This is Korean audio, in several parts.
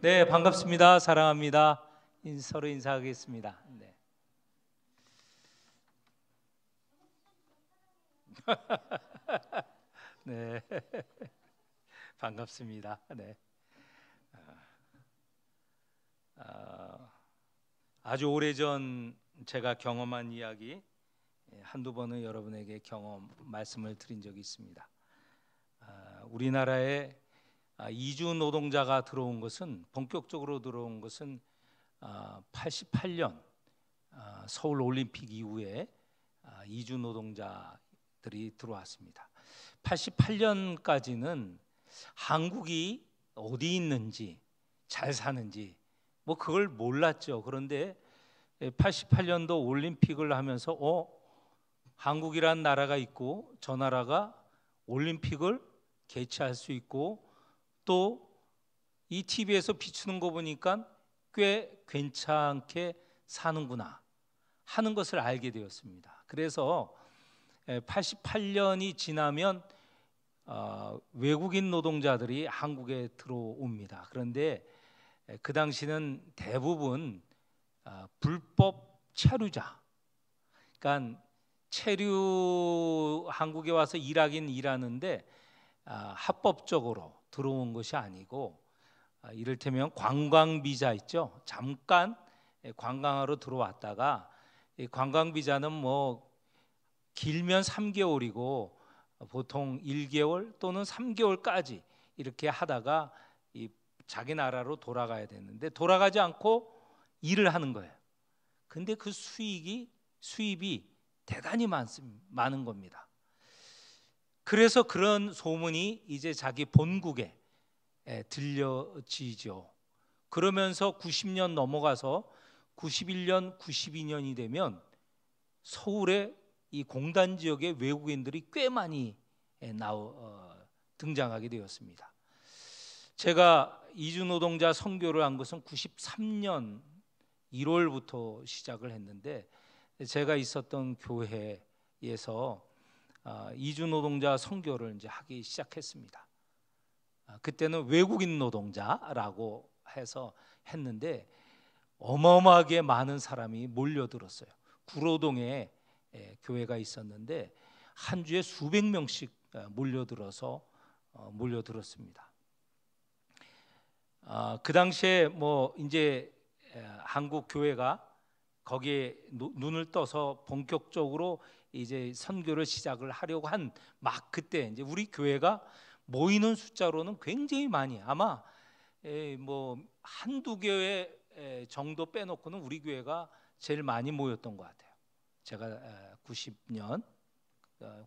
네, 반갑습니다. 사랑합니다. 서로 인사하겠습니다. 네. 네, 반갑습니다. 네. 아주 오래전 제가 경험한 이야기 한두 번은 여러분에게 경험 말씀을 드린 적이 있습니다. 우리나라에 이주 노동자가 들어온 것은 본격적으로 들어온 것은 88년 서울 올림픽 이후에 이주 노동자들이 들어왔습니다. 88년까지는 한국이 어디 있는지 잘 사는지 뭐 그걸 몰랐죠. 그런데 88년도 올림픽을 하면서 한국이란 나라가 있고 저 나라가 올림픽을 개최할 수 있고 또 이 TV에서 비추는 거 보니까 꽤 괜찮게 사는구나 하는 것을 알게 되었습니다. 그래서 88년이 지나면 외국인 노동자들이 한국에 들어옵니다. 그런데 그 당시는 대부분 불법 체류자, 그러니까 체류 한국에 와서 일하긴 일하는데 합법적으로 들어온 것이 아니고 이를테면 관광 비자 있죠. 잠깐 관광하러 들어왔다가 이 관광 비자는 뭐 길면 3개월이고 보통 1개월 또는 3개월까지 이렇게 하다가 이 자기 나라로 돌아가야 되는데 돌아가지 않고 일을 하는 거예요. 근데 그 수입이 대단히 많은 겁니다. 그래서 그런 소문이 이제 자기 본국에 들려지죠. 그러면서 90년 넘어가서 91년, 92년이 되면 서울에 이 공단 지역에 외국인들이 꽤 많이 등장하게 되었습니다. 제가 이주 노동자 선교를 한 것은 93년 1월부터 시작을 했는데 제가 있었던 교회에서 이주 노동자 선교를 이제 하기 시작했습니다. 그때는 외국인 노동자라고 해서 했는데 어마어마하게 많은 사람이 몰려들었어요. 구로동에 교회가 있었는데 한 주에 수백 명씩 몰려들었습니다. 그 당시에 뭐 이제 한국 교회가 거기에 눈을 떠서 본격적으로 이제 선교를 시작을 하려고 한 막 그때 이제 우리 교회가 모이는 숫자로는 굉장히 많이 아마 뭐 한두 교회 정도 빼놓고는 우리 교회가 제일 많이 모였던 것 같아요. 제가 90년,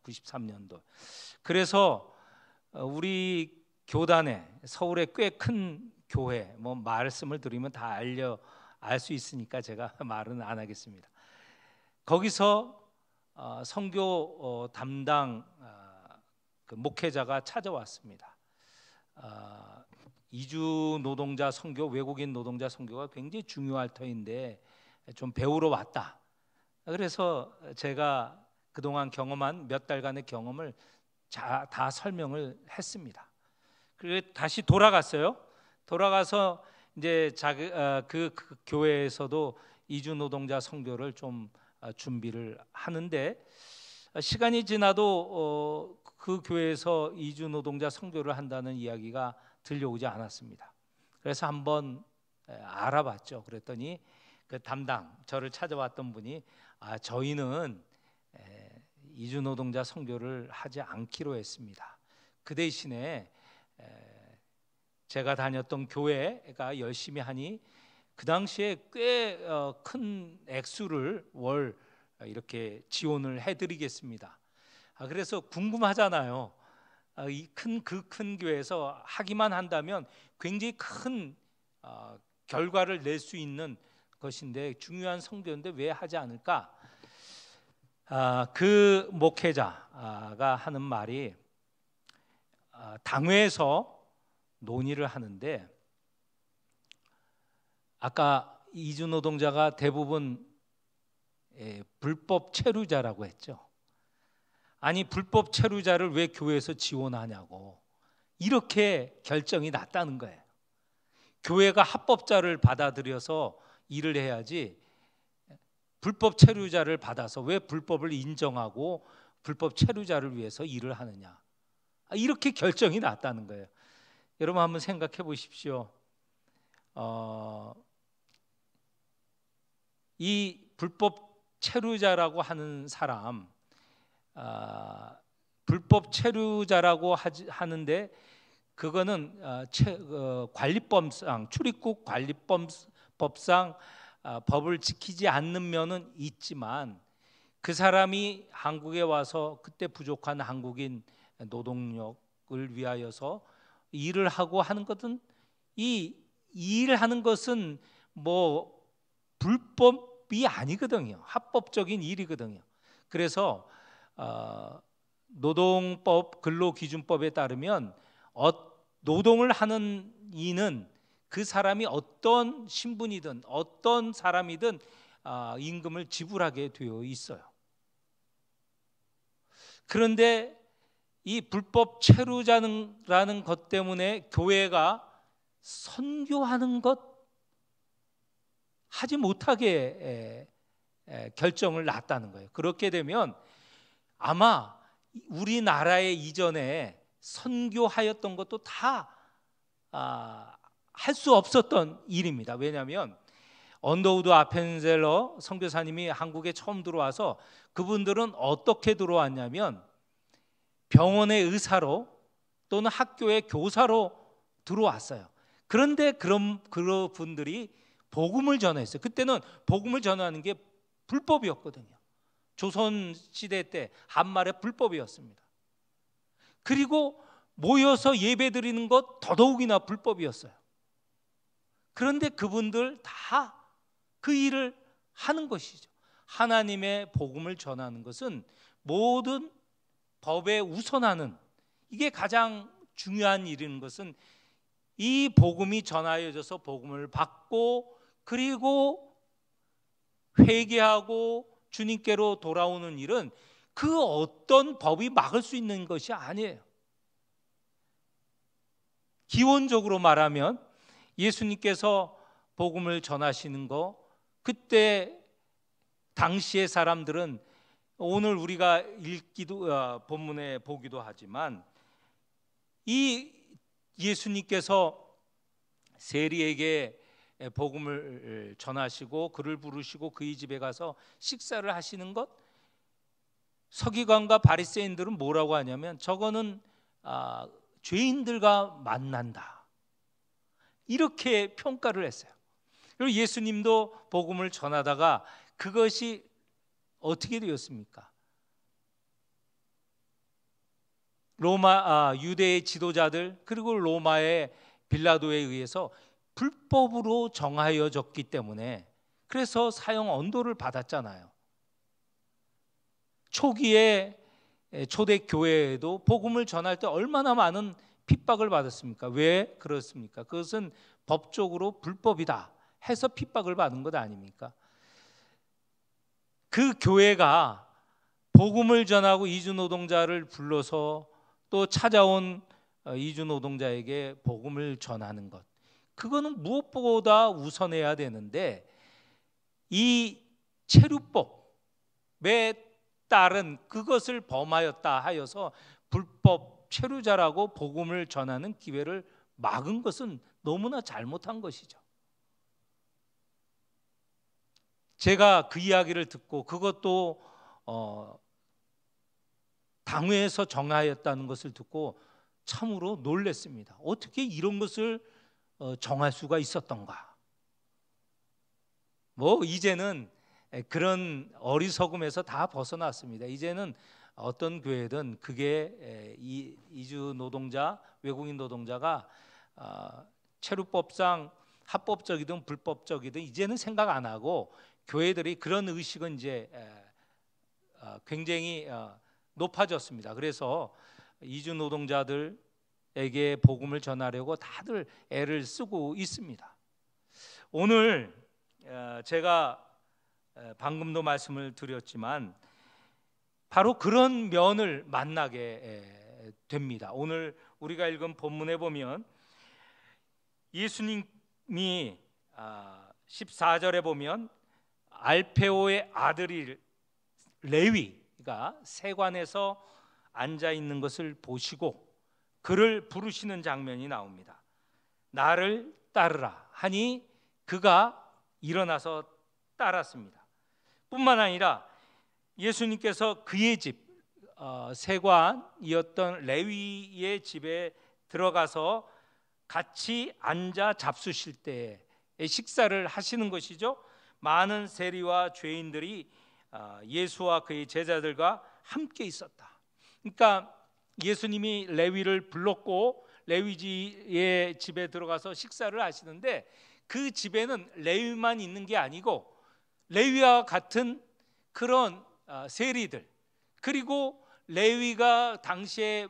93년도. 그래서 우리 교단에 서울에 꽤 큰 교회 뭐 말씀을 드리면 다 알 수 있으니까 제가 말은 안 하겠습니다. 거기서 선교 담당 그 목회자가 찾아왔습니다. 이주 노동자 선교, 외국인 노동자 선교가 굉장히 중요할 터인데 좀 배우러 왔다. 그래서 제가 그동안 경험한 몇 달간의 경험을 다 설명을 했습니다. 그리고 다시 돌아갔어요. 돌아가서 이제 그 교회에서도 이주 노동자 선교를 좀 준비를 하는데 시간이 지나도 그 교회에서 이주 노동자 선교를 한다는 이야기가 들려오지 않았습니다. 그래서 한번 알아봤죠. 그랬더니 그 담당 저를 찾아왔던 분이 저희는 이주 노동자 선교를 하지 않기로 했습니다. 그 대신에 제가 다녔던 교회가 열심히 하니 그 당시에 꽤 큰 액수를 월 이렇게 지원을 해드리겠습니다. 그래서 궁금하잖아요. 이 큰 교회에서 하기만 한다면 굉장히 큰 결과를 낼 수 있는 것인데 중요한 선교인데 왜 하지 않을까? 그 목회자가 하는 말이 당회에서 논의를 하는데 아까 이주 노동자가 대부분 불법 체류자라고 했죠. 아니 불법 체류자를 왜 교회에서 지원하냐고 이렇게 결정이 났다는 거예요. 교회가 합법자를 받아들여서 일을 해야지 불법 체류자를 받아서 왜 불법을 인정하고 불법 체류자를 위해서 일을 하느냐, 이렇게 결정이 났다는 거예요. 여러분 한번 생각해 보십시오. 이 불법 체류자라고 하는 사람, 불법 체류자라고 하는데 그거는 관리법상, 출입국 관리법상 법을 지키지 않는 면은 있지만, 그 사람이 한국에 와서 그때 부족한 한국인 노동력을 위하여서 일을 하고 하는 것은, 이 일하는 것은 뭐 불법이 아니거든요. 합법적인 일이거든요. 그래서 노동법 근로기준법에 따르면 노동을 하는 이는 그 사람이 어떤 신분이든 어떤 사람이든 임금을 지불하게 되어 있어요. 그런데 이 불법 체류자라는 것 때문에 교회가 선교하는 것 하지 못하게 결정을 놨다는 거예요. 그렇게 되면 아마 우리나라에 이전에 선교하였던 것도 다 할 수 없었던 일입니다. 왜냐하면 언더우드 아펜젤러 선교사님이 한국에 처음 들어와서 그분들은 어떻게 들어왔냐면 병원의 의사로 또는 학교의 교사로 들어왔어요. 그런데 그런 분들이 복음을 전했어요. 그때는 복음을 전하는 게 불법이었거든요. 조선 시대 때 한말의 불법이었습니다. 그리고 모여서 예배 드리는 것 더더욱이나 불법이었어요. 그런데 그분들 다 그 일을 하는 것이죠. 하나님의 복음을 전하는 것은 모든 법에 우선하는, 이게 가장 중요한 일인 것은 이 복음이 전하여져서 복음을 받고 그리고 회개하고 주님께로 돌아오는 일은 그 어떤 법이 막을 수 있는 것이 아니에요. 기본적으로 말하면 예수님께서 복음을 전하시는 거, 그때 당시의 사람들은 오늘 우리가 읽기도 본문에 보기도 하지만 이 예수님께서 세리에게 복음을 전하시고 그를 부르시고 그의 집에 가서 식사를 하시는 것, 서기관과 바리새인들은 뭐라고 하냐면 저거는 죄인들과 만난다, 이렇게 평가를 했어요. 그리고 예수님도 복음을 전하다가 그것이 어떻게 되었습니까? 유대의 지도자들 그리고 로마의 빌라도에 의해서 불법으로 정하여졌기 때문에, 그래서 사형 언도를 받았잖아요. 초기에 초대교회에도 복음을 전할 때 얼마나 많은 핍박을 받았습니까? 왜 그렇습니까? 그것은 법적으로 불법이다 해서 핍박을 받은 것 아닙니까? 그 교회가 복음을 전하고 이주노동자를 불러서 또 찾아온 이주노동자에게 복음을 전하는 것, 그거는 무엇보다 우선해야 되는데, 이 체류법에 따른 그것을 범하였다 하여서 불법 체류자라고 복음을 전하는 기회를 막은 것은 너무나 잘못한 것이죠. 제가 그 이야기를 듣고 그것도 당회에서 정하였다는 것을 듣고 참으로 놀랐습니다. 어떻게 이런 것을 정할 수가 있었던가. 뭐 이제는 그런 어리석음에서 다 벗어났습니다. 이제는 어떤 교회든 그게 이주 노동자, 외국인 노동자가 체류법상 합법적이든 불법적이든 이제는 생각 안 하고, 교회들이 그런 의식은 이제 굉장히 높아졌습니다. 그래서 이주 노동자들에게 복음을 전하려고 다들 애를 쓰고 있습니다. 오늘 제가 방금도 말씀을 드렸지만 바로 그런 면을 만나게 됩니다. 오늘 우리가 읽은 본문에 보면 예수님 예수님이 14절에 보면 알페오의 아들이 레위가 세관에서 앉아 있는 것을 보시고 그를 부르시는 장면이 나옵니다. 나를 따르라 하니 그가 일어나서 따랐습니다. 뿐만 아니라 예수님께서 그의 집 세관이었던 레위의 집에 들어가서 같이 앉아 잡수실 때 식사를 하시는 것이죠. 많은 세리와 죄인들이 예수와 그의 제자들과 함께 있었다. 그러니까 예수님이 레위를 불렀고 레위지의 집에 들어가서 식사를 하시는데 그 집에는 레위만 있는 게 아니고 레위와 같은 그런 세리들, 그리고 레위가 당시에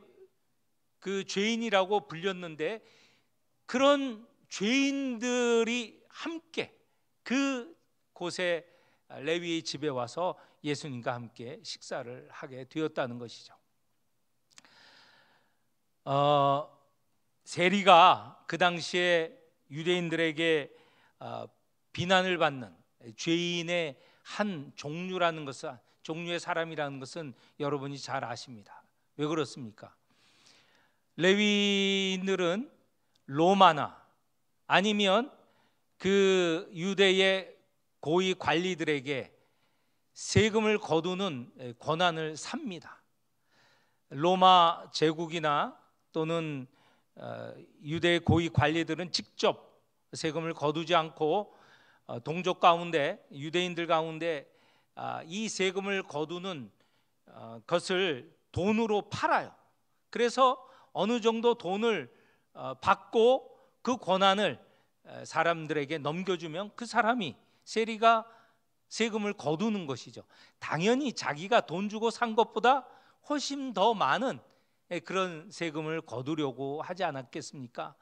그 죄인이라고 불렸는데 그런 죄인들이 함께 그 곳에 레위의 집에 와서 예수님과 함께 식사를 하게 되었다는 것이죠. 세리가 그 당시에 유대인들에게 비난을 받는 죄인의 한 종류라는 것은, 종류의 사람이라는 것은 여러분이 잘 아십니다. 왜 그렇습니까? 레위인들은 로마나 아니면 그 유대의 고위 관리들에게 세금을 거두는 권한을 삽니다. 로마 제국이나 또는 유대 고위 관리들은 직접 세금을 거두지 않고 동족 가운데, 유대인들 가운데 이 세금을 거두는 것을 돈으로 팔아요. 그래서 어느 정도 돈을 받고 그 권한을 사람들에게 넘겨주면 그 사람이, 세리가 세금을 거두는 것이죠. 당연히 자기가 돈 주고 산 것보다 훨씬 더 많은 그런 세금을 거두려고 하지 않았겠습니까?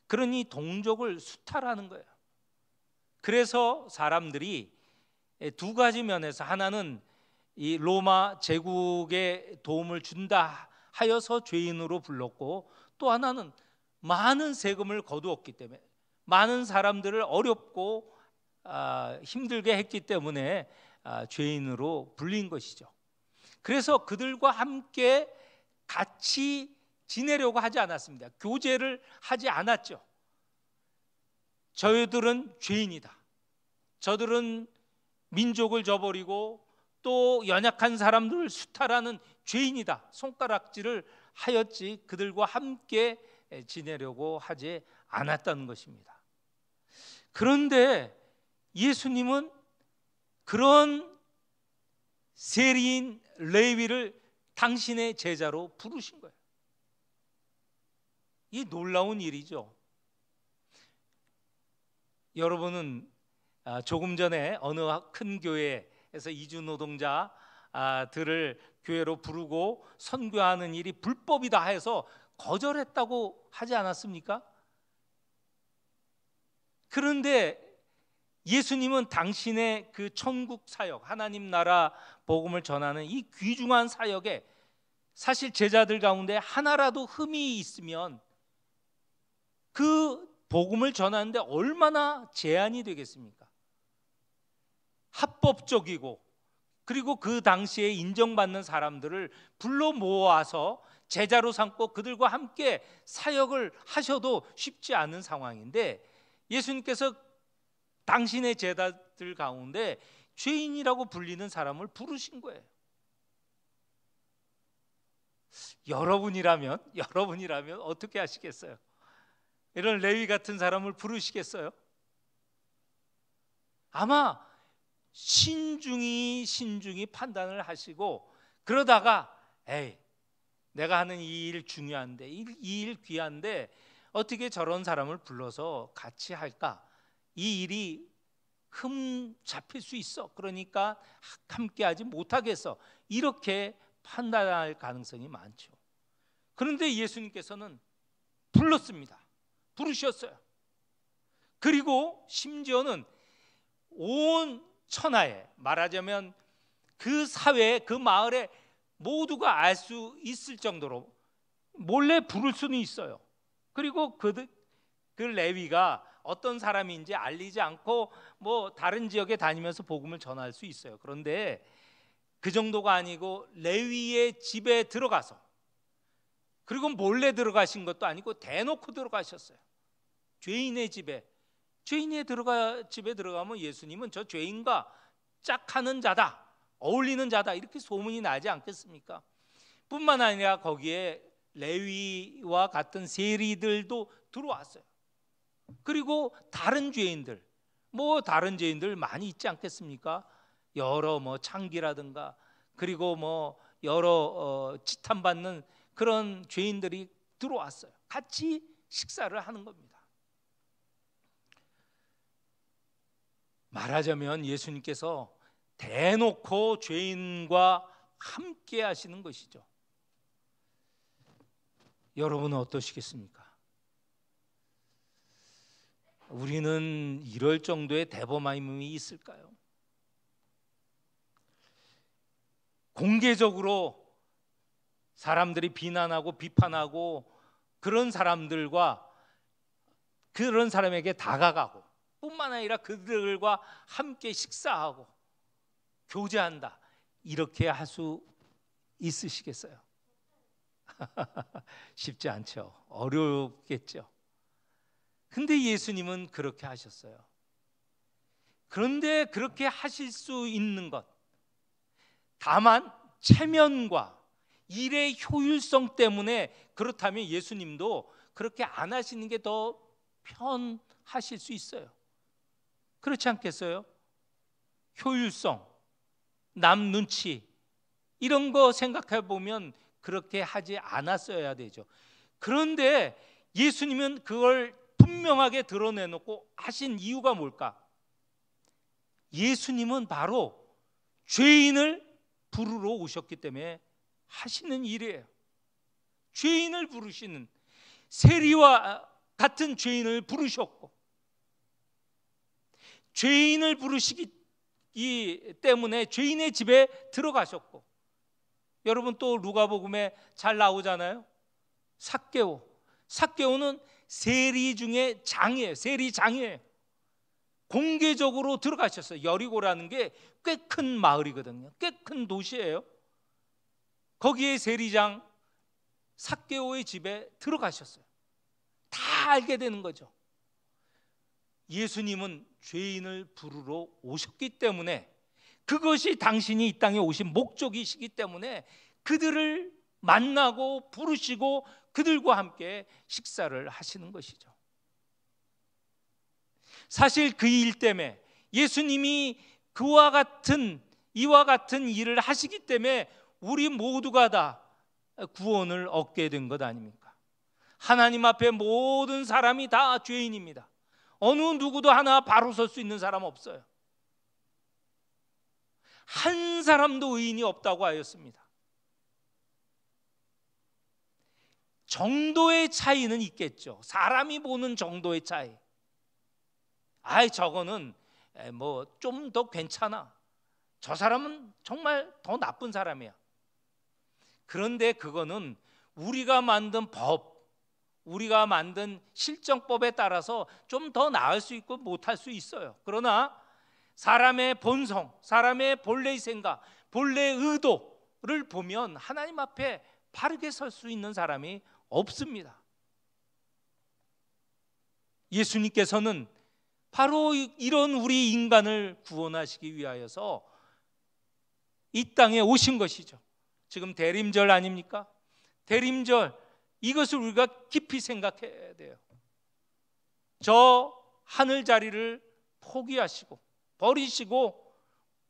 그러니 동족을 수탈하는 거예요. 그래서 사람들이 두 가지 면에서, 하나는 이 로마 제국에 도움을 준다 하여서 죄인으로 불렀고, 또 하나는 많은 세금을 거두었기 때문에, 많은 사람들을 어렵고 힘들게 했기 때문에 죄인으로 불린 것이죠. 그래서 그들과 함께 같이 지내려고 하지 않았습니다. 교제를 하지 않았죠. 저희들은 죄인이다, 저들은 민족을 저버리고 또 연약한 사람들을 수탈하는 죄인이다, 손가락질을 하였지 그들과 함께 지내려고 하지 않았다는 것입니다. 그런데 예수님은 그런 세리인 레위를 당신의 제자로 부르신 거예요. 이 놀라운 일이죠. 여러분은 조금 전에 어느 큰 교회에서 이주 노동자들을 교회로 부르고 선교하는 일이 불법이다 해서 거절했다고 하지 않았습니까? 그런데 예수님은 당신의 그 천국 사역, 하나님 나라 복음을 전하는 이 귀중한 사역에 사실 제자들 가운데 하나라도 흠이 있으면 그 복음을 전하는데 얼마나 제한이 되겠습니까? 합법적이고, 그리고 그 당시에 인정받는 사람들을 불러 모아서 제자로 삼고 그들과 함께 사역을 하셔도 쉽지 않은 상황인데, 예수님께서 당신의 제자들 가운데 죄인이라고 불리는 사람을 부르신 거예요. 여러분이라면 어떻게 하시겠어요? 이런 레위 같은 사람을 부르시겠어요? 아마 신중히 판단을 하시고, 그러다가 에이, 내가 하는 이 일 중요한데, 이 일 귀한데 어떻게 저런 사람을 불러서 같이 할까? 이 일이 흠 잡힐 수 있어, 그러니까 함께하지 못하겠어, 이렇게 판단할 가능성이 많죠. 그런데 예수님께서는 불렀습니다. 부르셨어요. 그리고 심지어는 온 천하에, 말하자면 그 사회에, 그 마을에 모두가 알 수 있을 정도로 몰래 부를 수는 있어요. 그리고 그 레위가 어떤 사람인지 알리지 않고 뭐 다른 지역에 다니면서 복음을 전할 수 있어요. 그런데 그 정도가 아니고 레위의 집에 들어가서, 그리고 몰래 들어가신 것도 아니고 대놓고 들어가셨어요. 죄인의 집에. 집에 들어가면 예수님은 저 죄인과 짝하는 자다, 어울리는 자다, 이렇게 소문이 나지 않겠습니까? 뿐만 아니라 거기에 레위와 같은 세리들도 들어왔어요. 그리고 다른 죄인들, 다른 죄인들 많이 있지 않겠습니까? 여러 창기라든가, 그리고 여러 지탄받는 그런 죄인들이 들어왔어요. 같이 식사를 하는 겁니다. 말하자면 예수님께서 대놓고 죄인과 함께 하시는 것이죠. 여러분은 어떠시겠습니까? 우리는 이럴 정도의 대범함이 있을까요? 공개적으로 사람들이 비난하고 비판하고 그런 사람들과 그런 사람에게 다가가고, 뿐만 아니라 그들과 함께 식사하고 교제한다, 이렇게 할 수 있으시겠어요? 쉽지 않죠. 어렵겠죠. 근데 예수님은 그렇게 하셨어요. 그런데 그렇게 하실 수 있는 것, 다만 체면과 일의 효율성 때문에 그렇다면 예수님도 그렇게 안 하시는 게 더 편하실 수 있어요. 그렇지 않겠어요? 효율성, 남 눈치, 이런 거 생각해 보면 그렇게 하지 않았어야 되죠. 그런데 예수님은 그걸 분명하게 드러내놓고 하신 이유가 뭘까? 예수님은 바로 죄인을 부르러 오셨기 때문에 하시는 일이에요. 죄인을 부르시는, 세리와 같은 죄인을 부르셨고, 죄인을 부르시기 때문에 죄인의 집에 들어가셨고, 여러분 또 누가복음에 잘 나오잖아요. 삭개오는 세리 중에 장이에요. 세리 장이에요. 공개적으로 들어가셨어요. 여리고라는 게 꽤 큰 마을이거든요. 꽤 큰 도시예요. 거기에 세리장 삭개오의 집에 들어가셨어요. 다 알게 되는 거죠. 예수님은 죄인을 부르러 오셨기 때문에, 그것이 당신이 이 땅에 오신 목적이시기 때문에 그들을 만나고 부르시고 그들과 함께 식사를 하시는 것이죠. 사실 그 일 때문에 예수님이 이와 같은 일을 하시기 때문에 우리 모두가 다 구원을 얻게 된 것 아닙니까? 하나님 앞에 모든 사람이 다 죄인입니다. 어느 누구도 하나 바로 설 수 있는 사람 없어요. 한 사람도 의인이 없다고 하였습니다. 정도의 차이는 있겠죠. 사람이 보는 정도의 차이. 저거는 좀 더 괜찮아, 저 사람은 정말 더 나쁜 사람이야. 그런데 그거는 우리가 만든 법, 우리가 만든 실정법에 따라서 좀 더 나을 수 있고 못할 수 있어요. 그러나 사람의 본성, 사람의 본래의 생각, 본래의 의도를 보면 하나님 앞에 바르게 설 수 있는 사람이 없습니다. 예수님께서는 바로 이런 우리 인간을 구원하시기 위하여서 이 땅에 오신 것이죠. 지금 대림절 아닙니까? 대림절, 이것을 우리가 깊이 생각해야 돼요. 저 하늘 자리를 포기하시고 버리시고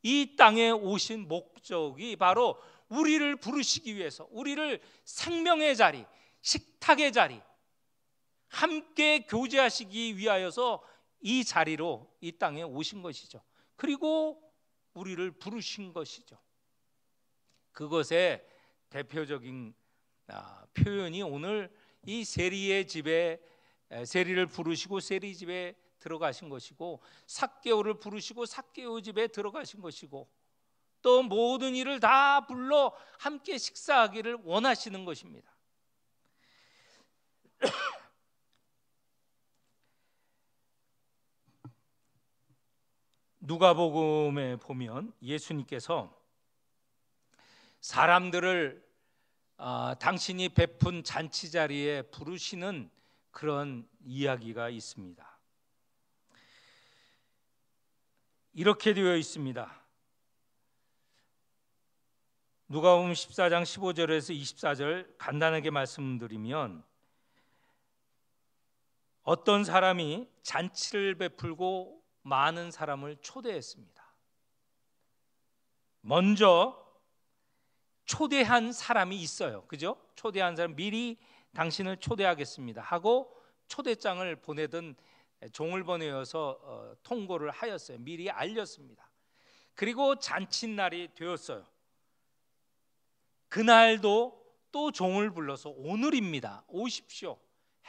이 땅에 오신 목적이 바로 우리를 부르시기 위해서, 우리를 생명의 자리, 식탁의 자리, 함께 교제하시기 위하여서 이 자리로 이 땅에 오신 것이죠. 그리고 우리를 부르신 것이죠. 그것의 대표적인 표현이 오늘 이 세리의 집에, 세리를 부르시고 세리 집에 들어가신 것이고, 삭개오를 부르시고 삭개오 집에 들어가신 것이고, 또 모든 일을 다 불러 함께 식사하기를 원하시는 것입니다. 누가복음에 보면 예수님께서 사람들을 당신이 베푼 잔치 자리에 부르시는 그런 이야기가 있습니다. 이렇게 되어 있습니다. 누가복음 14장 15절에서 24절 간단하게 말씀드리면, 어떤 사람이 잔치를 베풀고 많은 사람을 초대했습니다. 먼저 초대한 사람이 있어요. 그죠? 초대한 사람, 미리 당신을 초대하겠습니다 하고 초대장을 보내든 종을 보내어서 통고를 하였어요. 미리 알렸습니다. 그리고 잔칫날이 되었어요. 그날도 또 종을 불러서 오늘입니다, 오십시오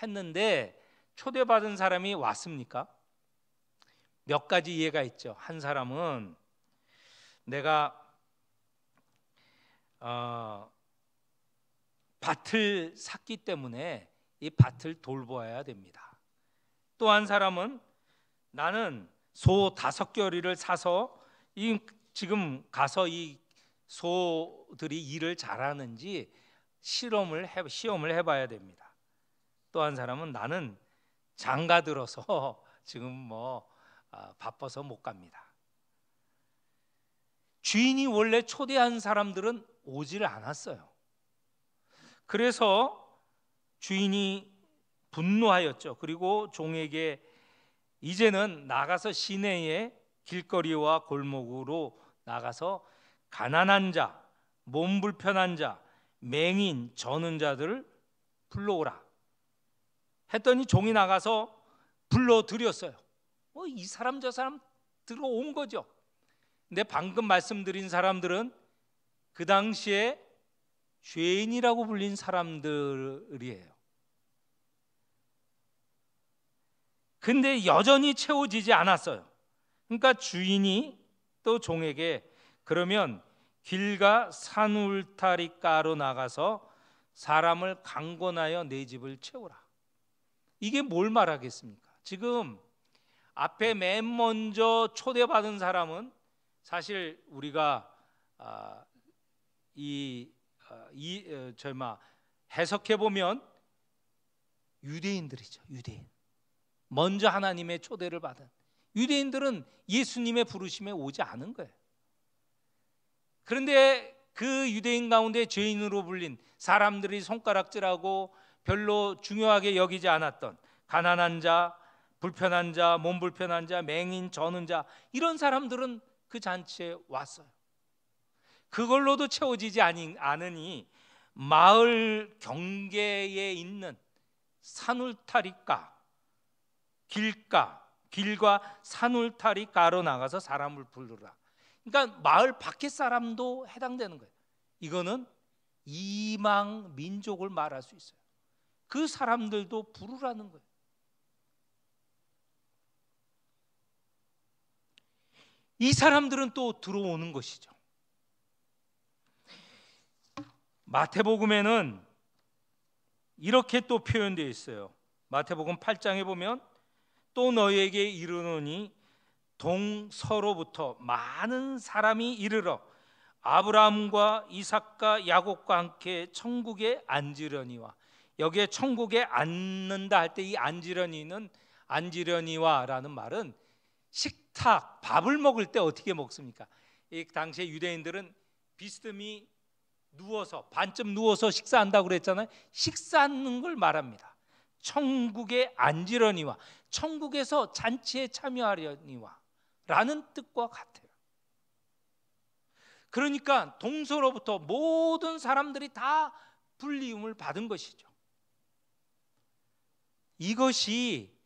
했는데 초대받은 사람이 왔습니까? 몇 가지 이해가 있죠. 한 사람은 내가 밭을 샀기 때문에 이 밭을 돌보아야 됩니다. 또 한 사람은 나는 소 5겨리를 사서 지금 가서 이 소들이 일을 잘하는지 시험을 해봐야 됩니다. 또 한 사람은 나는 장가 들어서 지금 바빠서 못 갑니다. 주인이 원래 초대한 사람들은 오질 않았어요. 그래서 주인이 분노하였죠. 그리고 종에게 이제는 나가서 시내의 길거리와 골목으로 나가서 가난한 자, 몸 불편한 자, 맹인, 저는 자들을 불러오라 했더니 종이 나가서 불러들였어요. 이 사람 저 사람 들어온 거죠. 근데 방금 말씀드린 사람들은 그 당시에 죄인이라고 불린 사람들이에요. 근데 여전히 채워지지 않았어요. 그러니까 주인이 또 종에게 그러면 길가 산 울타리가로 나가서 사람을 강권하여 내 집을 채우라. 이게 뭘 말하겠습니까? 지금 앞에 맨 먼저 초대받은 사람은 사실 우리가 해석해 보면 유대인들이죠. 유대인. 먼저 하나님의 초대를 받은 유대인들은 예수님의 부르심에 오지 않은 거예요. 그런데 그 유대인 가운데 죄인으로 불린 사람들이 손가락질하고 별로 중요하게 여기지 않았던 가난한 자, 불편한 자, 몸 불편한 자, 맹인, 저는 자, 이런 사람들은 그 잔치에 왔어요. 그걸로도 채워지지 않으니 마을 경계에 있는 산울타리가, 길과 산울타리가로 나가서 사람을 부르라. 그러니까 마을 밖에 사람도 해당되는 거예요. 이거는 이방 민족을 말할 수 있어요. 그 사람들도 부르라는 거예요. 이 사람들은 또 들어오는 것이죠. 마태복음에는 이렇게 또 표현되어 있어요. 마태복음 8장에 보면 또 너희에게 이르노니 동서로부터 많은 사람이 이르러 아브라함과 이삭과 야곱과 함께 천국에 앉으려니와, 여기에 천국에 앉는다 할 때 이 앉으려니와라는 말은 식탁, 밥을 먹을 때 어떻게 먹습니까? 이 당시에 유대인들은 비스듬히 누워서 반쯤 누워서 식사한다고 그랬잖아요. 식사하는 걸 말합니다. 천국에 앉으려니와, 천국에서 잔치에 참여하려니와 라는 뜻과 같아요. 그러니까 동서로부터 모든 사람들이 다 불리움을 받은 것이죠. 이것이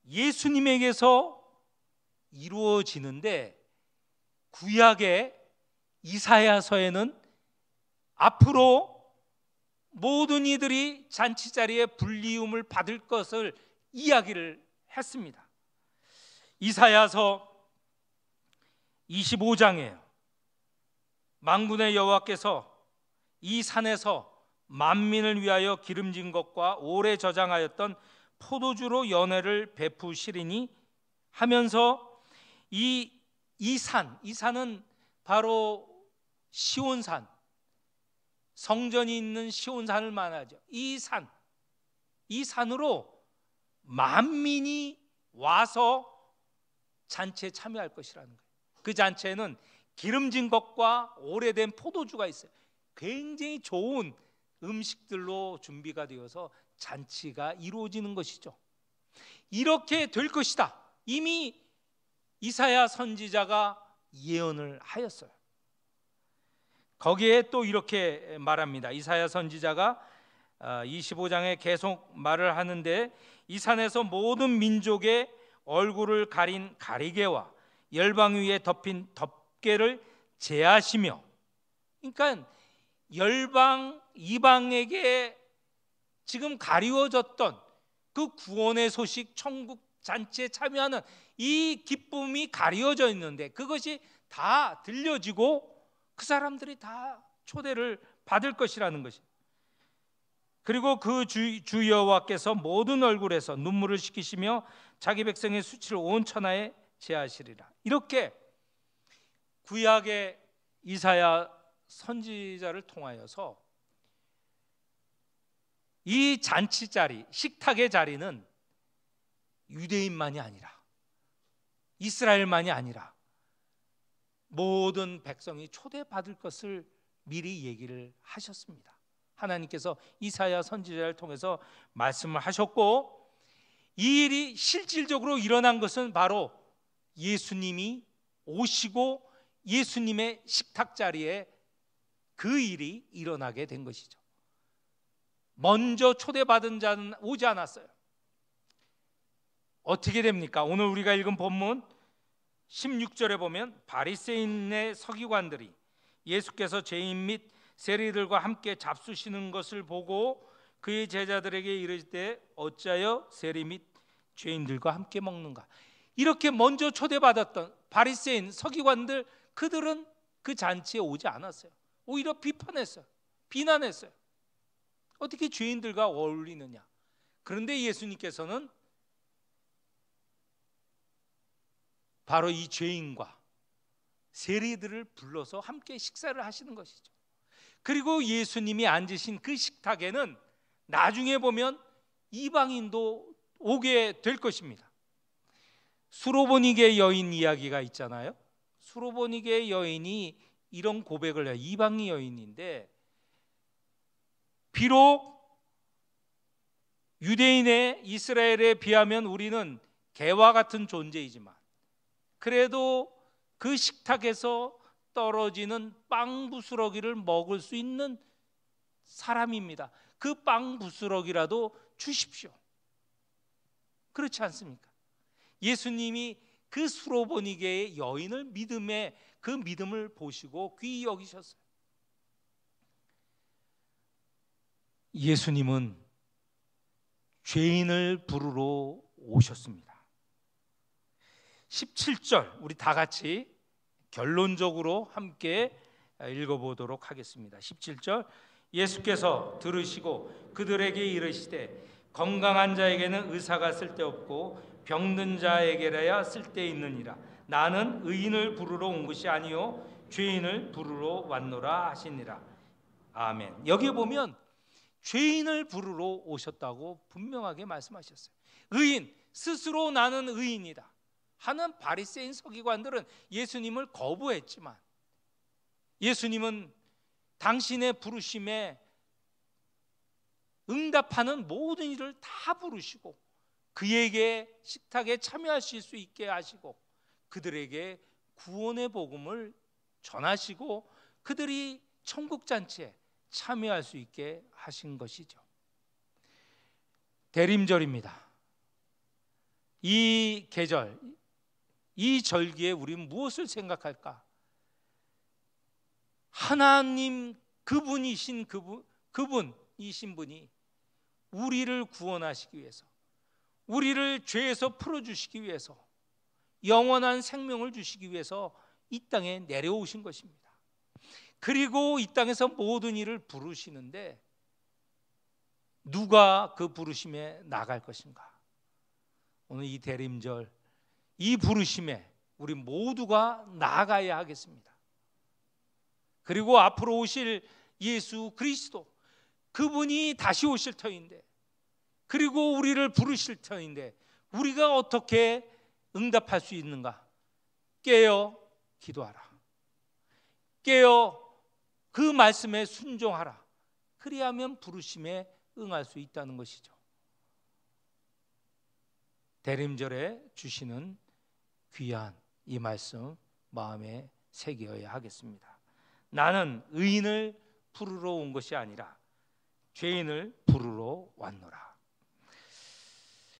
예수님에게서 이루어지는데, 구약의 이사야서에는 앞으로 모든 이들이 잔치 자리에 불리움을 받을 것을 이야기를 했습니다. 이사야서 25장에 만군의 여호와께서 이 산에서 만민을 위하여 기름진 것과 오래 저장하였던 포도주로 연회를 베푸시리니 하면서 이 산은 바로 시온산, 성전이 있는 시온산을 말하죠. 이 산으로 만민이 와서 잔치에 참여할 것이라는 거예요. 그 잔치에는 기름진 것과 오래된 포도주가 있어요. 굉장히 좋은 음식들로 준비가 되어서 잔치가 이루어지는 것이죠. 이렇게 될 것이다. 이미 이사야 선지자가 예언을 하였어요. 거기에 또 이렇게 말합니다. 이사야 선지자가 25장에 계속 말을 하는데, 이 산에서 모든 민족의 얼굴을 가린 가리개와 열방 위에 덮인 덮개를 제하시며, 그러니까 열방 이방에게 지금 가리워졌던 그 구원의 소식, 천국 잔치에 참여하는 이 기쁨이 가리워져 있는데 그것이 다 들려지고 그 사람들이 다 초대를 받을 것이라는 것입니다. 그리고 그 주 여호와께서 모든 얼굴에서 눈물을 씻기시며 자기 백성의 수치를 온 천하에 제하시리라. 이렇게 구약의 이사야 선지자를 통하여서 이 잔치 자리, 식탁의 자리는 유대인만이 아니라, 이스라엘만이 아니라 모든 백성이 초대받을 것을 미리 얘기를 하셨습니다. 하나님께서 이사야 선지자를 통해서 말씀을 하셨고, 이 일이 실질적으로 일어난 것은 바로 예수님이 오시고 예수님의 식탁 자리에 그 일이 일어나게 된 것이죠. 먼저 초대받은 자는 오지 않았어요. 어떻게 됩니까? 오늘 우리가 읽은 본문 16절에 보면 바리새인의 서기관들이 예수께서 죄인 및 세리들과 함께 잡수시는 것을 보고 그의 제자들에게 이르실 때 어찌하여 세리 및 죄인들과 함께 먹는가? 이렇게 먼저 초대받았던 바리새인 서기관들, 그들은 그 잔치에 오지 않았어요. 오히려 비판했어요. 비난했어요. 어떻게 죄인들과 어울리느냐? 그런데 예수님께서는 바로 이 죄인과 세리들을 불러서 함께 식사를 하시는 것이죠. 그리고 예수님이 앉으신 그 식탁에는 나중에 보면 이방인도 오게 될 것입니다. 수로보니게 여인 이야기가 있잖아요. 수로보니게 여인이 이런 고백을 해요. 이방인 여인인데, 비록 유대인의 이스라엘에 비하면 우리는 개와 같은 존재이지만 그래도 그 식탁에서 떨어지는 빵 부스러기를 먹을 수 있는 사람입니다. 그 빵 부스러기라도 주십시오. 그렇지 않습니까? 예수님이 그 수로보니게의 여인을 믿음의 그 믿음을 보시고 귀히 여기셨어요. 예수님은 죄인을 부르러 오셨습니다. 17절 우리 다 같이 결론적으로 함께 읽어보도록 하겠습니다. 17절, 예수께서 들으시고 그들에게 이르시되 건강한 자에게는 의사가 쓸데없고 병든 자에게라야 쓸데있느니라. 나는 의인을 부르러 온 것이 아니요 죄인을 부르러 왔노라 하시니라. 아멘. 여기에 보면 죄인을 부르러 오셨다고 분명하게 말씀하셨어요. 의인, 스스로 나는 의인이다 하는 바리새인 서기관들은 예수님을 거부했지만 예수님은 당신의 부르심에 응답하는 모든 일을 다 부르시고 그에게 식탁에 참여하실 수 있게 하시고 그들에게 구원의 복음을 전하시고 그들이 천국잔치에 참여할 수 있게 하신 것이죠. 대림절입니다. 이 계절, 이 절기에 우리는 무엇을 생각할까? 하나님 그분이신 그분이신 분이 우리를 구원하시기 위해서, 우리를 죄에서 풀어주시기 위해서, 영원한 생명을 주시기 위해서 이 땅에 내려오신 것입니다. 그리고 이 땅에서 모든 일을 부르시는데 누가 그 부르심에 나갈 것인가? 오늘 이 대림절, 이 부르심에 우리 모두가 나아가야 하겠습니다. 그리고 앞으로 오실 예수 그리스도, 그분이 다시 오실 터인데, 그리고 우리를 부르실 터인데 우리가 어떻게 응답할 수 있는가? 깨어 기도하라. 깨어 그 말씀에 순종하라. 그리하면 부르심에 응할 수 있다는 것이죠. 대림절에 주시는 귀한 이 말씀 마음에 새겨야 하겠습니다. 나는 의인을 부르러 온 것이 아니라 죄인을 부르러 왔노라.